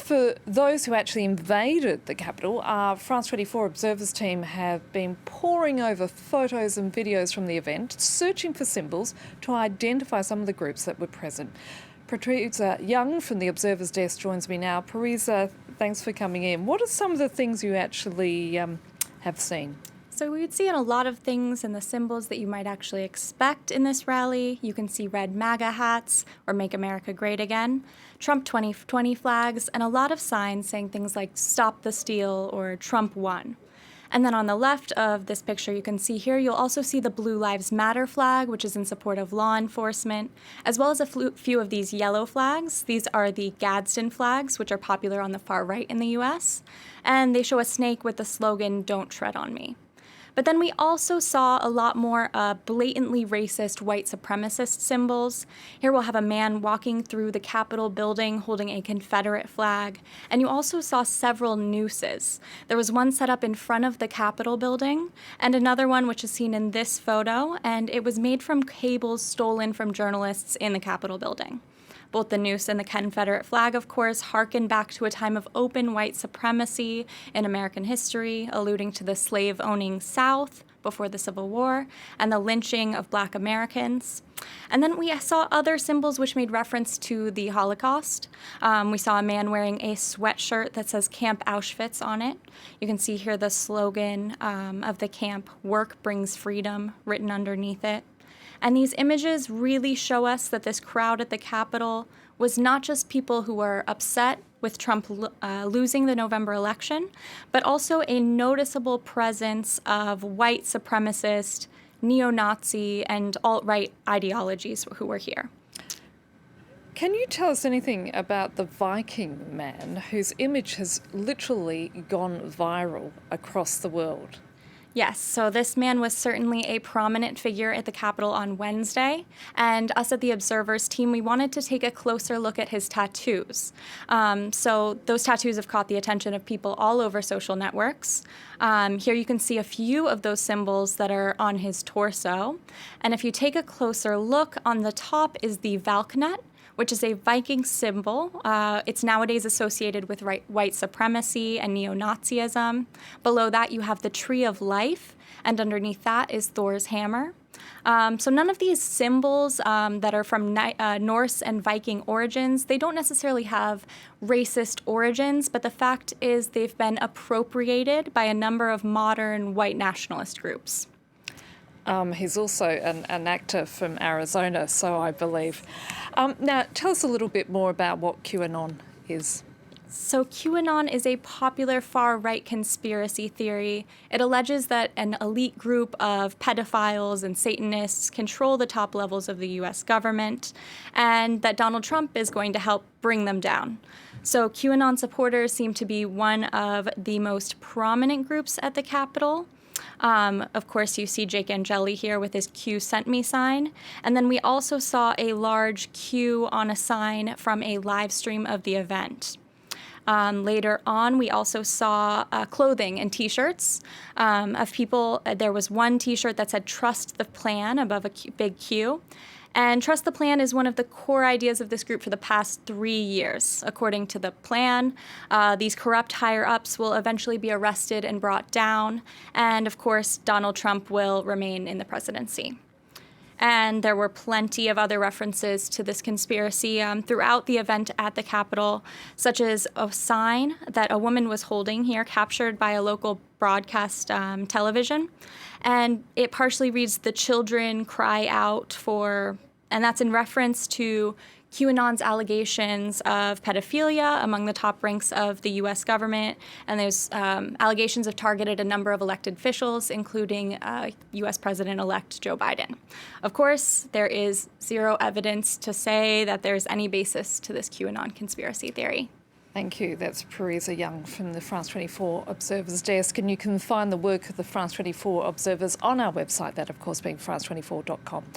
for those who actually invaded the Capitol, our France 24 Observers team have been poring over photos and videos from the event, searching for symbols to identify some of the groups that were present. Pariesa Young from the Observers Desk joins me now. Pariesa, thanks for coming in. What are some of the things you actually have seen? So we would see a lot of things in the symbols that you might actually expect in this rally. You can see red MAGA hats or Make America Great Again, Trump 2020 flags, and a lot of signs saying things like Stop the Steal or Trump won. And then on the left of this picture you can see here, you'll also see the Blue Lives Matter flag, which is in support of law enforcement, as well as a few of these yellow flags. These are the Gadsden flags, which are popular on the far right in the US, and they show a snake with the slogan, "Don't tread on me." But then we also saw a lot more blatantly racist white supremacist symbols. Here we'll have a man walking through the Capitol building holding a Confederate flag. And you also saw several nooses. There was one set up in front of the Capitol building and another one which is seen in this photo, and it was made from cables stolen from journalists in the Capitol building. Both the noose and the Confederate flag, of course, harken back to a time of open white supremacy in American history, alluding to the slave-owning South before the Civil War and the lynching of Black Americans. And then we saw other symbols which made reference to the Holocaust. We saw a man wearing a sweatshirt that says Camp Auschwitz on it. You can see here the slogan of the camp, "Work brings freedom," written underneath it. And these images really show us that this crowd at the Capitol was not just people who were upset with Trump losing the November election, but also a noticeable presence of white supremacist, neo-Nazi, and alt-right ideologies who were here. Can you tell us anything about the Viking man whose image has literally gone viral across the world? Yes, so this man was certainly a prominent figure at the Capitol on Wednesday, and us at the Observers team, we wanted to take a closer look at his tattoos. So those tattoos have caught the attention of people all over social networks. Here you can see a few of those symbols that are on his torso, and if you take a closer look, on the top is the Valknut, which is a Viking symbol. It's nowadays associated with white supremacy and neo-Nazism. Below that, you have the Tree of Life, and underneath that is Thor's hammer. So none of these symbols that are from Norse and Viking origins, they don't necessarily have racist origins, but the fact is they've been appropriated by a number of modern white nationalist groups. He's also an actor from Arizona, so I believe. Now, tell us a little bit more about what QAnon is. So QAnon is a popular far-right conspiracy theory. It alleges that an elite group of pedophiles and Satanists control the top levels of the U.S. government, and that Donald Trump is going to help bring them down. So QAnon supporters seem to be one of the most prominent groups at the Capitol. Of course, you see Jake Angeli here with his Q sent me sign. And then we also saw a large Q on a sign from a live stream of the event. Later on, we also saw clothing and T-shirts of people. There was one T-shirt that said "Trust the Plan" above a big Q. And Trust the Plan is one of the core ideas of this group for the past 3 years. According to the plan, these corrupt higher-ups will eventually be arrested and brought down. And of course, Donald Trump will remain in the presidency. And there were plenty of other references to this conspiracy throughout the event at the Capitol, such as a sign that a woman was holding here, captured by a local broadcast television. And it partially reads, "The children cry out for," and that's in reference to QAnon's allegations of pedophilia among the top ranks of the U.S. government. And there's allegations have targeted a number of elected officials, including U.S. President-elect Joe Biden. Of course, there is zero evidence to say that there's any basis to this QAnon conspiracy theory. Thank you. That's Pariesa Young from the France 24 Observers Desk. And you can find the work of the France 24 Observers on our website, that of course being france24.com.